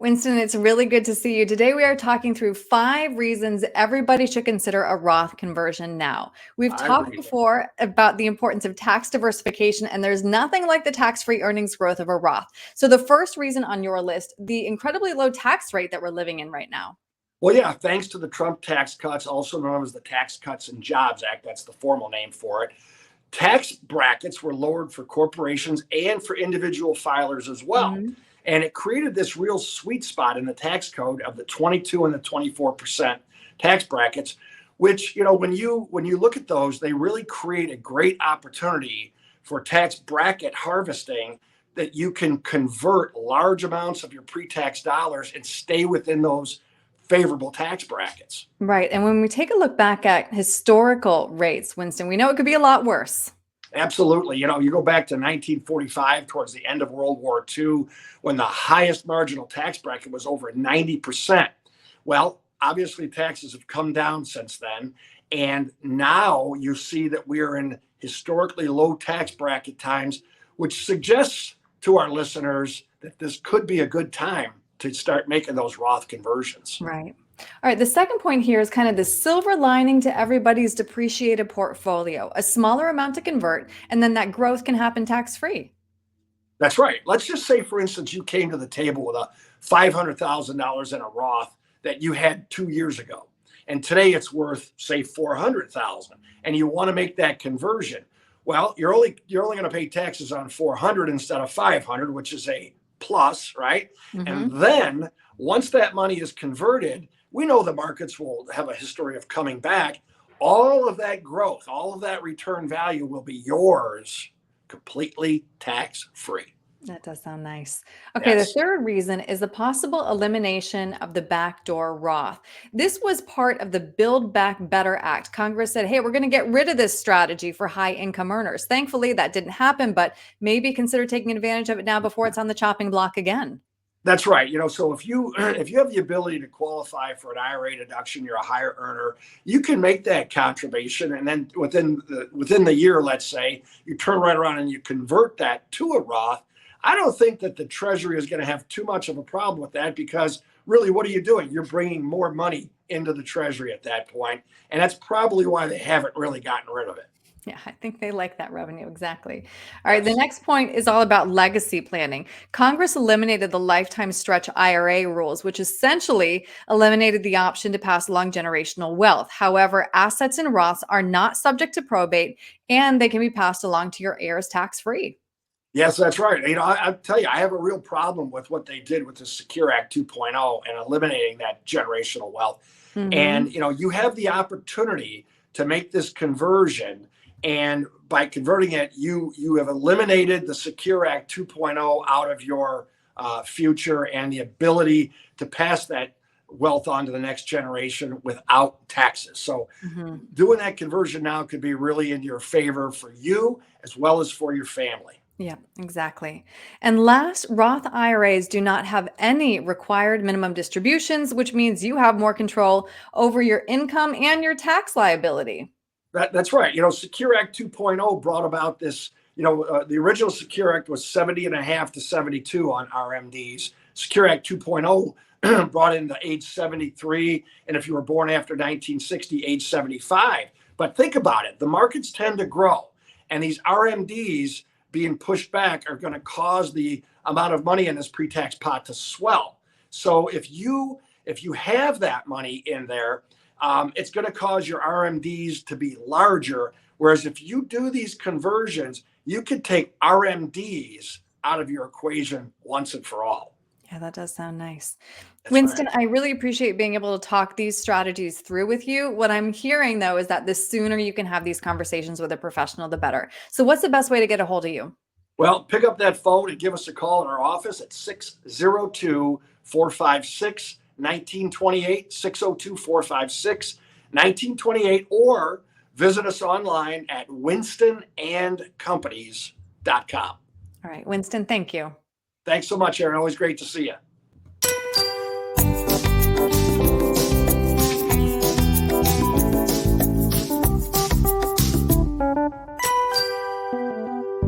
Winston, it's really good to see you. Today, we are talking through 5 reasons everybody should consider a Roth conversion now. We've I talked agree. before about the importance of tax diversification, and there's nothing like the tax-free earnings growth of a Roth. So the first reason on your list, the incredibly low tax rate that we're living in right now. Well, yeah, thanks to the Trump tax cuts, also known as the Tax Cuts and Jobs Act, that's the formal name for it. Tax brackets were lowered for corporations and for individual filers as well. Mhm. And it created this real sweet spot in the tax code of the 22 and the 24% tax brackets, which, when you look at those, they really create a great opportunity for tax bracket harvesting, that you can convert large amounts of your pre-tax dollars and stay within those favorable tax brackets. Right. And when we take a look back at historical rates, Winston, we know it could be a lot worse. Absolutely. You go back to 1945, towards the end of World War II, when the highest marginal tax bracket was over 90%. Well, obviously, taxes have come down since then. And now you see that we are in historically low tax bracket times, which suggests to our listeners that this could be a good time to start making those Roth conversions. Right. All right. The second point here is kind of the silver lining to everybody's depreciated portfolio, a smaller amount to convert, and then that growth can happen tax free. That's right. Let's just say, for instance, you came to the table with a $500,000 in a Roth that you had 2 years ago, and today it's worth, say, 400,000, and you want to make that conversion. Well, you're only going to pay taxes on 400 instead of 500, which is a plus, right? And Hmm. then once that money is converted, we know the markets will have a history of coming back. All of that growth, all of that return value will be yours completely tax free. That does sound nice. Okay, the Yes, third reason is the possible elimination of the backdoor Roth. This was part of the Build Back Better Act. Congress said, hey, we're going to get rid of this strategy for high income earners. Thankfully, that didn't happen, but maybe consider taking advantage of it now before it's on the chopping block again. that's right. So if you if you have the ability to qualify for an IRA deduction, you're a higher earner, you can make that contribution, and then within the year, let's say, you turn right around and you convert that to a Roth. I don't think that the Treasury is going to have too much of a problem with that, because really, what are you doing? You're bringing more money into the Treasury at that point, and that's probably why they haven't really gotten rid of it. Yeah, I think they like that revenue. Exactly. All right. The Yes. next point is all about legacy planning. Congress eliminated the lifetime stretch IRA rules, which essentially eliminated the option to pass along generational wealth. However, assets in Roths are not subject to probate, and they can be passed along to your heirs tax free. Yes, that's right. I tell you, I have a real problem with what they did with the Secure Act 2.0 and eliminating that generational wealth. Hmm. And you have the opportunity to make this conversion, and by converting it, you have eliminated the Secure Act 2.0 out of your future, and the ability to pass that wealth on to the next generation without taxes. So Hmm. doing that conversion now could be really in your favor, for you as well as for your family. Yeah, exactly. And last, Roth IRAs do not have any required minimum distributions, which means you have more control over your income and your tax liability. That's right. Secure Act 2.0 brought about this. The original Secure Act was 70 and a half to 72 on RMDs. Secure Act 2.0 brought in the age 73, and if you were born after 1960, age 75. But think about it. The markets tend to grow, and these RMDs being pushed back are going to cause the amount of money in this pre-tax pot to swell. So if you have that money in there, it's going to cause your RMDs to be larger. Whereas if you do these conversions, you could take RMDs out of your equation once and for all. Yeah, that does sound nice. That's Winston, right. I really appreciate being able to talk these strategies through with you. What I'm hearing, though, is that the sooner you can have these conversations with a professional, the better. So, what's the best way to get a hold of you? Well, pick up that phone and give us a call in our office at 602-456-1928, 602-456-1928, or visit us online at winstonandcompanies.com. All right, Winston, thank you. Thanks so much, Erin. Always great to see you.